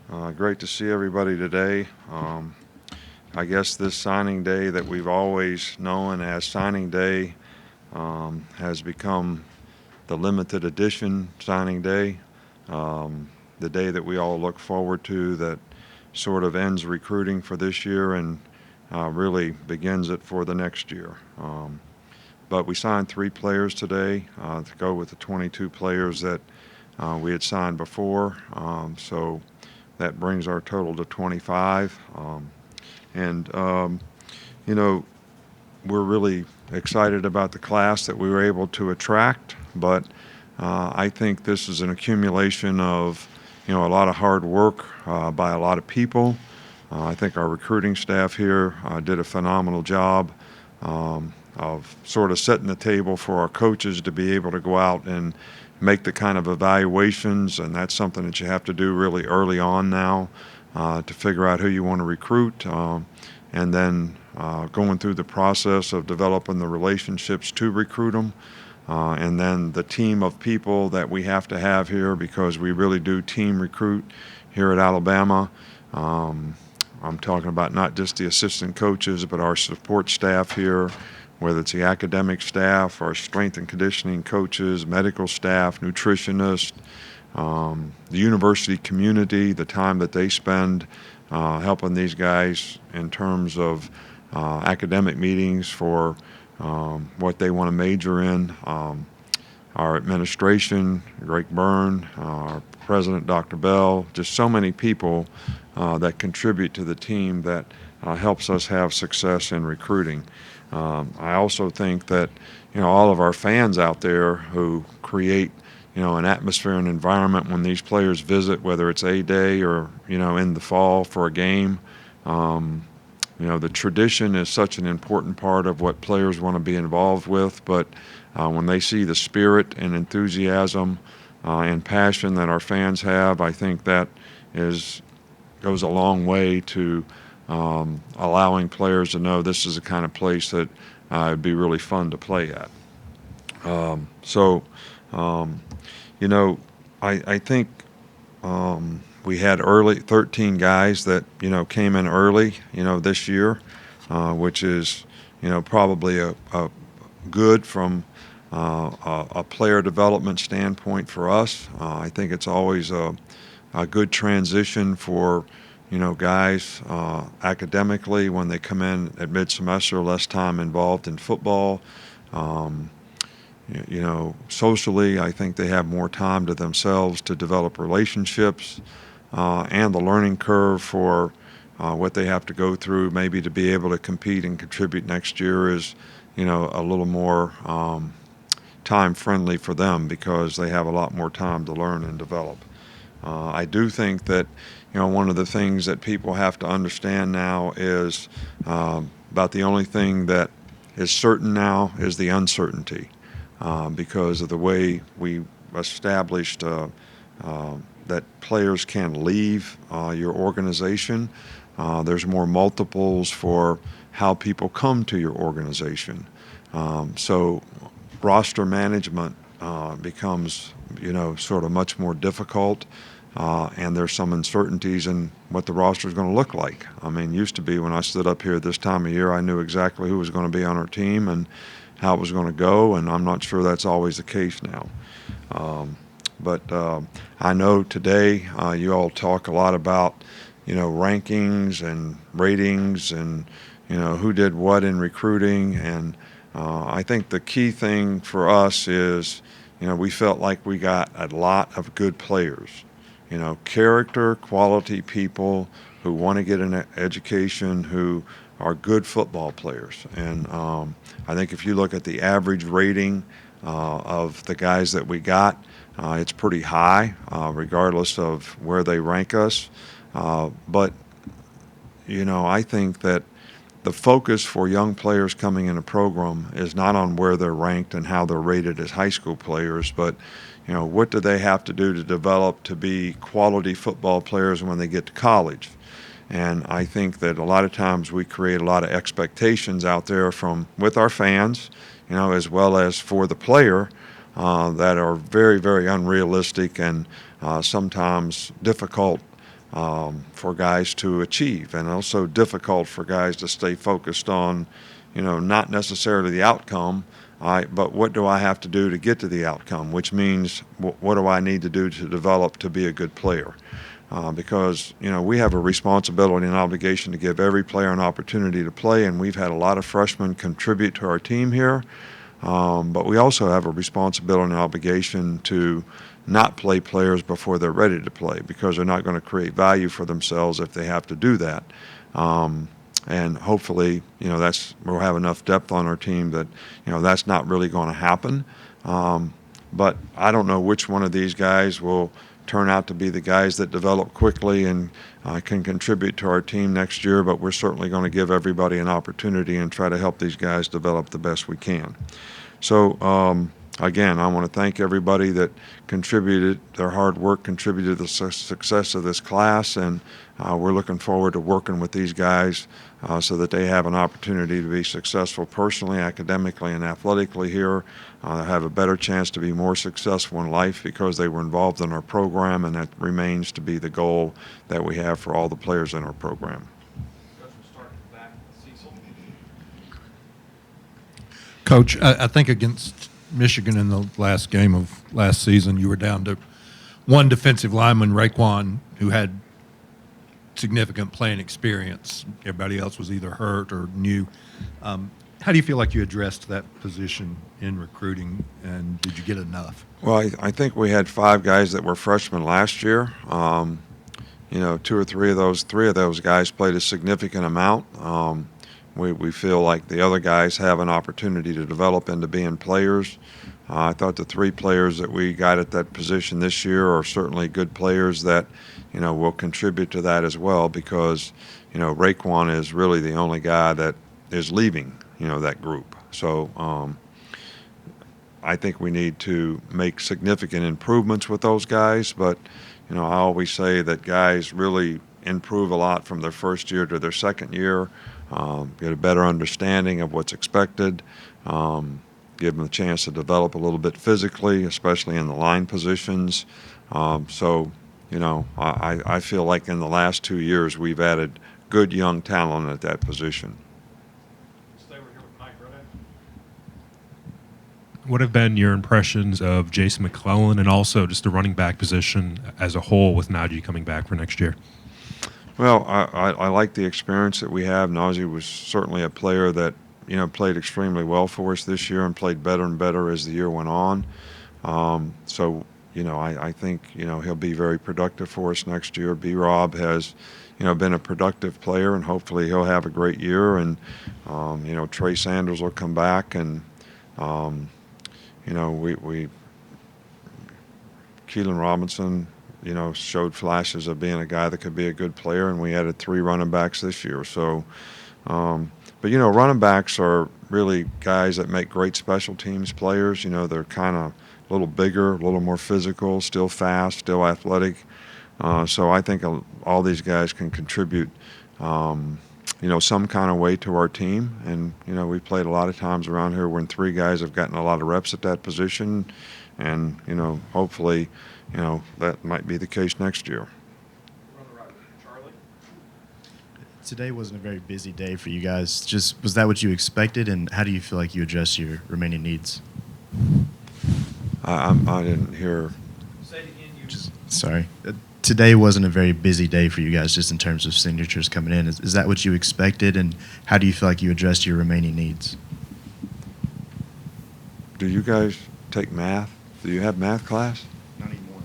Great to see everybody today. I guess this signing day that we've always known as signing day has become the limited edition signing day, the day that we all look forward to that sort of ends recruiting for this year and really begins it for the next year. But we signed 3 players today to go with the 22 players that we had signed before. So that brings our total to 25. And, you know, we're really excited about the class that we were able to attract. But I think this is an accumulation of, a lot of hard work by a lot of people. I think our recruiting staff here did a phenomenal job of sort of setting the table for our coaches to be able to go out and make the kind of evaluations, and that's something that you have to do really early on now to figure out who you want to recruit, and then going through the process of developing the relationships to recruit them, and then the team of people that we have to have here because we really do team recruit here at Alabama. I'm talking about not just the assistant coaches, but our support staff here, whether it's the academic staff, our strength and conditioning coaches, medical staff, nutritionists, the university community, the time that they spend helping these guys in terms of academic meetings for what they want to major in. Our administration, Greg Byrne, our president, Dr. Bell, just so many people that contribute to the team that helps us have success in recruiting. I also think that, all of our fans out there who create, an atmosphere and environment when these players visit, whether it's A-Day or, in the fall for a game. The tradition is such an important part of what players want to be involved with, but when they see the spirit and enthusiasm and passion that our fans have, I think that goes a long way to allowing players to know this is the kind of place that it'd be really fun to play at. I think we had 13 guys that, came in early, this year, which is, probably a good from a player development standpoint for us. I think it's always a good transition for, guys academically when they come in at mid-semester, less time involved in football. Socially, I think they have more time to themselves to develop relationships, and the learning curve for what they have to go through maybe to be able to compete and contribute next year is, a little more time friendly for them because they have a lot more time to learn and develop. I do think that, one of the things that people have to understand now is about the only thing that is certain now is the uncertainty. Because of the way we established that players can leave your organization. There's more multiples for how people come to your organization. So roster management becomes, sort of much more difficult, and there's some uncertainties in what the roster is going to look like. I mean, used to be when I stood up here this time of year, I knew exactly who was going to be on our team and how it was going to go, and I'm not sure that's always the case now. But I know today you all talk a lot about, rankings and ratings and, who did what in recruiting. And I think the key thing for us is, we felt like we got a lot of good players, character, quality people who want to get an education, who are good football players. And I think if you look at the average rating of the guys that we got, it's pretty high, regardless of where they rank us. But, I think that the focus for young players coming in a program is not on where they're ranked and how they're rated as high school players, but, what do they have to do to develop to be quality football players when they get to college? And I think that a lot of times we create a lot of expectations out there with our fans, as well as for the player, that are very, very unrealistic and sometimes difficult for guys to achieve, and also difficult for guys to stay focused on, not necessarily the outcome, but what do I have to do to get to the outcome, which means what do I need to do to develop to be a good player. Because we have a responsibility and obligation to give every player an opportunity to play, and we've had a lot of freshmen contribute to our team here. But we also have a responsibility and obligation to not play players before they're ready to play, because they're not going to create value for themselves if they have to do that. And hopefully, we'll have enough depth on our team that, that's not really going to happen. But I don't know which one of these guys will turn out to be the guys that develop quickly and can contribute to our team next year, but we're certainly going to give everybody an opportunity and try to help these guys develop the best we can. So, again, I want to thank everybody that contributed. Their hard work contributed to the success of this class, and we're looking forward to working with these guys so that they have an opportunity to be successful personally, academically, and athletically here, have a better chance to be more successful in life because they were involved in our program, and that remains to be the goal that we have for all the players in our program. Coach, I think against Michigan in the last game of last season, you were down to one defensive lineman, Raekwon, who had significant playing experience. Everybody else was either hurt or new. How do you feel like you addressed that position in recruiting, and did you get enough? Well, I think we had 5 guys that were freshmen last year. 2 or 3 of those guys played a significant amount. We feel like the other guys have an opportunity to develop into being players. I thought the 3 players that we got at that position this year are certainly good players that, will contribute to that as well, because, Raekwon is really the only guy that is leaving, that group. So I think we need to make significant improvements with those guys, but, I always say that guys really improve a lot from their first year to their second year. Get a better understanding of what's expected, give them a chance to develop a little bit physically, especially in the line positions. So, I feel like in the last 2 years we've added good young talent at that position. What have been your impressions of Jason McClellan and also just the running back position as a whole with Najee coming back for next year? Well, I like the experience that we have. Najee was certainly a player that, played extremely well for us this year and played better and better as the year went on. So, I think, he'll be very productive for us next year. B-Rob has, been a productive player, and hopefully he'll have a great year. And, Trey Sanders will come back, and, Keelan Robinson, showed flashes of being a guy that could be a good player, and we added 3 running backs this year. So, but running backs are really guys that make great special teams players. They're kind of a little bigger, a little more physical, still fast, still athletic. So I think all these guys can contribute, some kind of way to our team. And, we've played a lot of times around here when 3 guys have gotten a lot of reps at that position. And, hopefully, that might be the case next year. Today wasn't a very busy day for you guys. Just was that what you expected, and how do you feel like you address your remaining needs? I didn't hear. Say it again. Sorry. Today wasn't a very busy day for you guys, just in terms of signatures coming in. Is that what you expected, and how do you feel like you addressed your remaining needs? Do you guys take math? Do you have math class? Not anymore.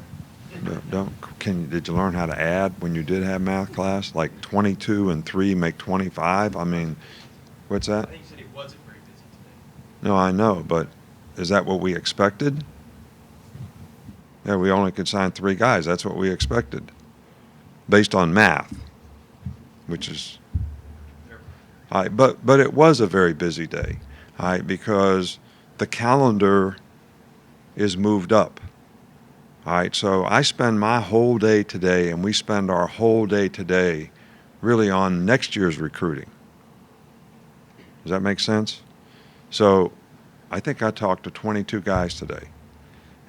Did you learn how to add when you did have math class? Like 22 and 3 make 25? I mean, what's that? I think you said it wasn't very busy today. No, I know, but is that what we expected? Yeah, we only could sign 3 guys. That's what we expected, based on math, which is. But it was a very busy day, because the calendar is moved up. All right, so I spend my whole day today, and we spend our whole day today really on next year's recruiting. Does that make sense? So I think I talked to 22 guys today,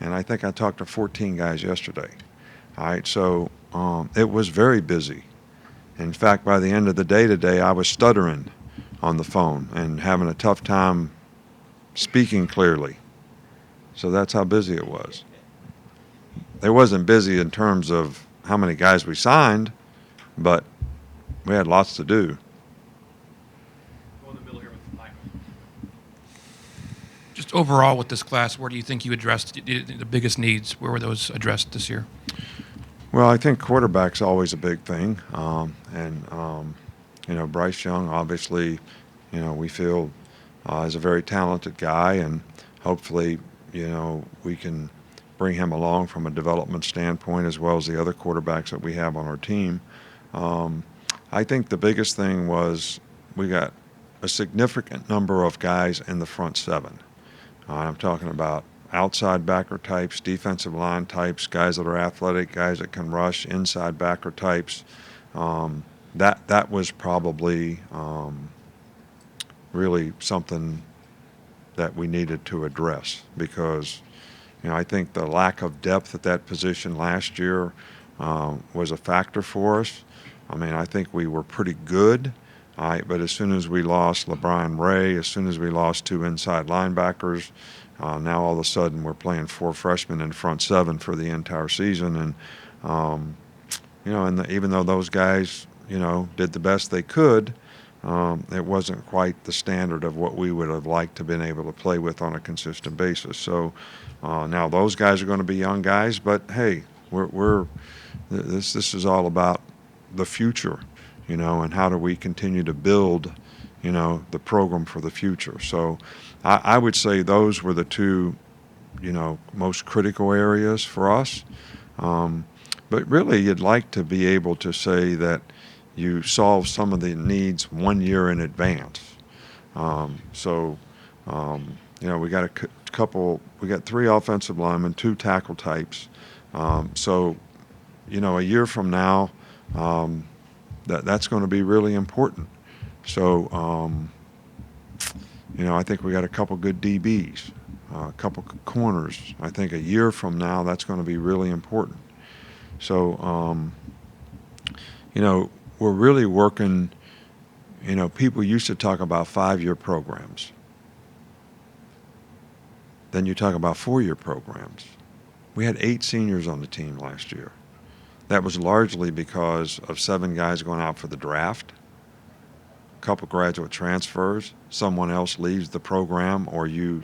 and I think I talked to 14 guys yesterday. All right, so it was very busy. In fact, by the end of the day today, I was stuttering on the phone and having a tough time speaking clearly. So that's how busy it was. It wasn't busy in terms of how many guys we signed, but we had lots to do. Go in the middle here with Michael. Just overall with this class, where do you think you addressed the biggest needs? Where were those addressed this year? Well, I think quarterback's always a big thing. Bryce Young, obviously, we feel is a very talented guy, and hopefully, we can bring him along from a development standpoint as well as the other quarterbacks that we have on our team. I think the biggest thing was we got a significant number of guys in the front seven. I'm talking about outside backer types, defensive line types, guys that are athletic, guys that can rush, inside backer types. That was probably really something that we needed to address because, I think the lack of depth at that position last year was a factor for us. I think we were pretty good, but as soon as we lost LeBron Ray, as soon as we lost two inside linebackers, now all of a sudden we're playing four freshmen in front seven for the entire season. And, even though those guys, did the best they could, it wasn't quite the standard of what we would have liked to have been able to play with on a consistent basis. So now those guys are going to be young guys, but hey, this is all about the future, and how do we continue to build, the program for the future. So I would say those were the two, most critical areas for us. But really, you'd like to be able to say that you solve some of the needs 1 year in advance. We got we got three offensive linemen, two tackle types. A year from now, that's going to be really important. So, I think we got a couple good DBs, a couple corners. I think a year from now, that's going to be really important. So, we're really working, people used to talk about 5-year programs. Then you talk about 4-year programs. We had 8 seniors on the team last year. That was largely because of 7 guys going out for the draft, a couple graduate transfers, someone else leaves the program, or you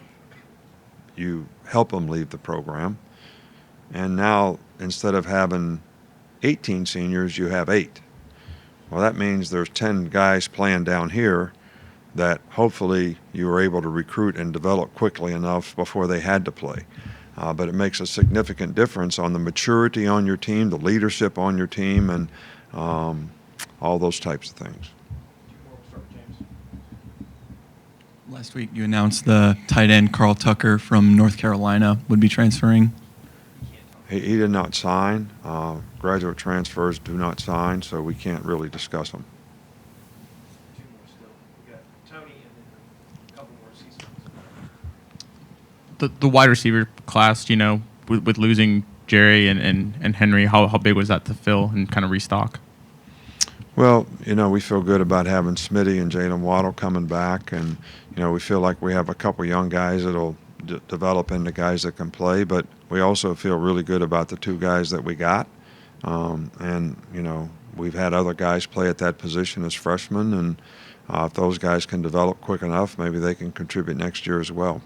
help them leave the program. And now, instead of having 18 seniors, you have 8. Well, that means there's 10 guys playing down here that hopefully you were able to recruit and develop quickly enough before they had to play. But it makes a significant difference on the maturity on your team, the leadership on your team, and all those types of things. Last week you announced the tight end Carl Tucker from North Carolina would be transferring. He did not sign. Graduate transfers do not sign, so we can't really discuss them. 2 more still. We got Tony and then a couple more seasons. The wide receiver class, with losing Jerry and Henry, how big was that to fill and kind of restock? Well, we feel good about having Smitty and Jalen Waddle coming back, and we feel like we have a couple young guys that'll develop into guys that can play, but we also feel really good about the 2 guys that we got. We've had other guys play at that position as freshmen, and if those guys can develop quick enough, maybe they can contribute next year as well.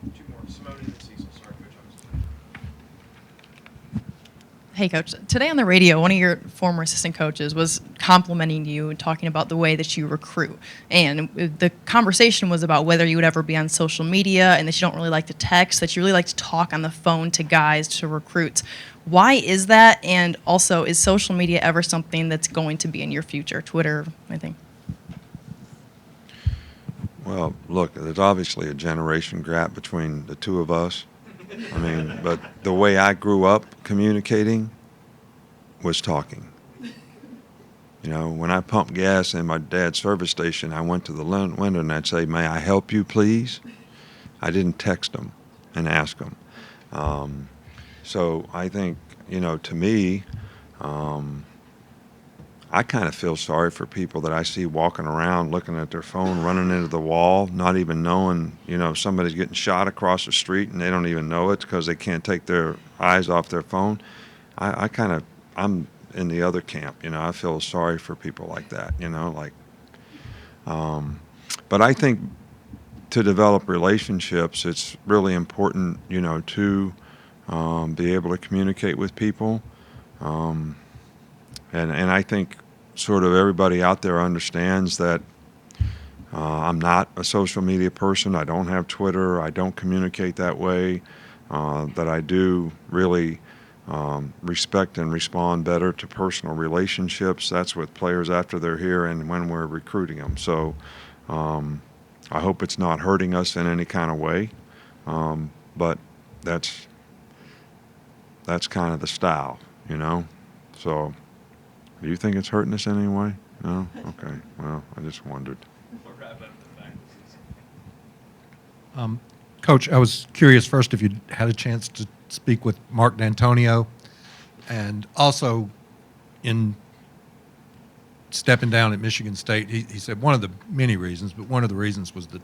2 more. Simone and then Cecil. Sorry, Coach. Hey, Coach. Today on the radio, one of your former assistant coaches was complimenting you and talking about the way that you recruit. And the conversation was about whether you would ever be on social media and that you don't really like to text, that you really like to talk on the phone to guys, to recruits. Why is that? And also, is social media ever something that's going to be in your future? Twitter, I think. Well, look, there's obviously a generation gap between the 2 of us. But the way I grew up communicating was talking. When I pumped gas in my dad's service station, I went to the window and I'd say, "May I help you, please?" I didn't text them and ask them. So I think, to me, I kind of feel sorry for people that I see walking around looking at their phone, running into the wall, not even knowing, somebody's getting shot across the street and they don't even know it because they can't take their eyes off their phone. I'm in the other camp, I feel sorry for people like that, but I think to develop relationships, it's really important, to be able to communicate with people. And I think sort of everybody out there understands that I'm not a social media person. I don't have Twitter. I don't communicate that way. That I do really respect and respond better to personal relationships. That's with players after they're here and when we're recruiting them. So I hope it's not hurting us in any kind of way. But that's kind of the style, So. Do you think it's hurting us in any way? No? Okay. Well, I just wondered. Coach, I was curious first if you had a chance to speak with Mark D'Antonio, and also in stepping down at Michigan State, he said one of the many reasons, but one of the reasons was the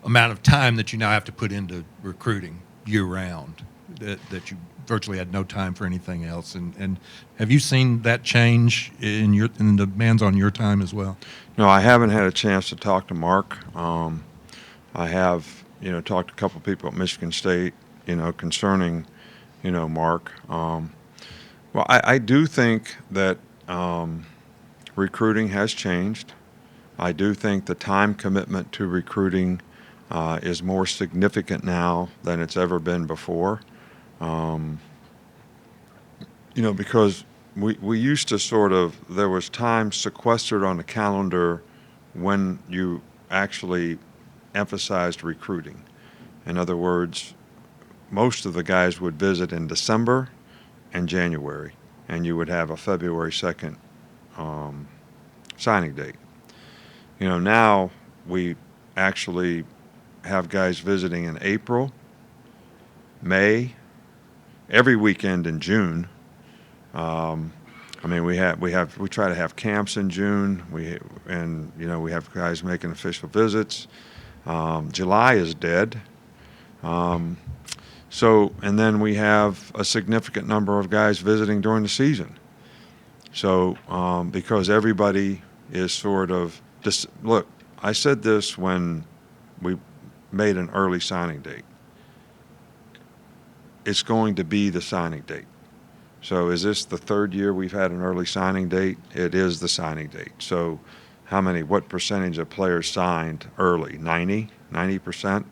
amount of time that you now have to put into recruiting year-round, that you virtually had no time for anything else. And have you seen that change in the demands on your time as well? No, I haven't had a chance to talk to Mark. I have, talked to a couple people at Michigan State, concerning, Mark. Well, I do think that recruiting has changed. I do think the time commitment to recruiting is more significant now than it's ever been before. Because we used to there was time sequestered on the calendar when you actually emphasized recruiting. In other words, most of the guys would visit in December and January, and you would have a February 2nd signing date. Now we actually have guys visiting in April, May, every weekend in June. We try to have camps in June. We have guys making official visits. July is dead. And then we have a significant number of guys visiting during the season. So because everybody is sort of look, I said this when we made an early signing date. It's going to be the signing date. So is this the third year we've had an early signing date? It is the signing date. So what percentage of players signed early? 90%?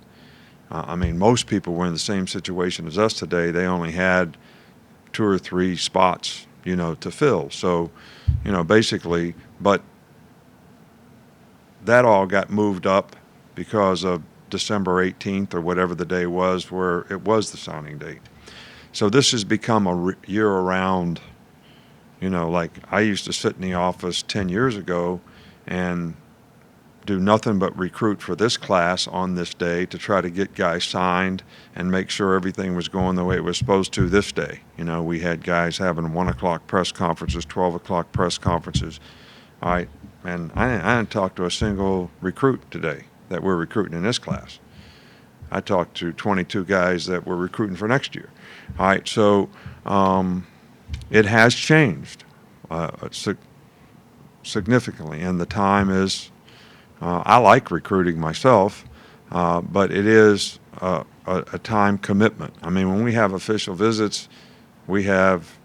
Most people were in the same situation as us today. They only had 2 or 3 spots, to fill. So, basically, but that all got moved up because of December 18th or whatever the day was where it was the signing date. So this has become a year-round, like I used to sit in the office 10 years ago and do nothing but recruit for this class on this day to try to get guys signed and make sure everything was going the way it was supposed to this day. We had guys having 1 o'clock press conferences, 12 o'clock press conferences. All right, and I didn't talk to a single recruit today that we're recruiting in this class. I talked to 22 guys that we're recruiting for next year. All right, so it has changed significantly, and the time is, I like recruiting myself, but it is a time commitment. When we have official visits, we have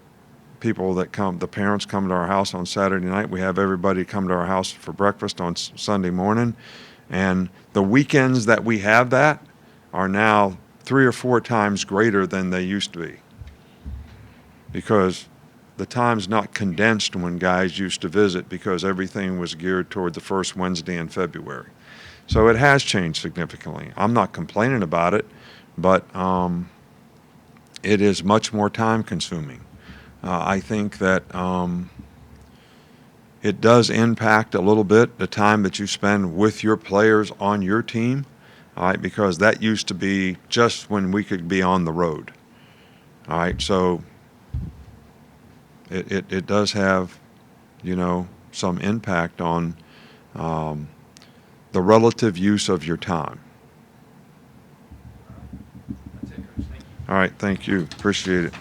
people that come, the parents come to our house on Saturday night. We have everybody come to our house for breakfast on Sunday morning. And the weekends that we have that are now 3 or 4 times greater than they used to be, because the time's not condensed when guys used to visit because everything was geared toward the first Wednesday in February. So it has changed significantly. I'm not complaining about it, but it is much more time consuming. I think that it does impact a little bit the time that you spend with your players on your team, all right, because that used to be just when we could be on the road. All right, so it does have, some impact on the relative use of your time. That's it, Coach. Thank you. All right, thank you. Appreciate it.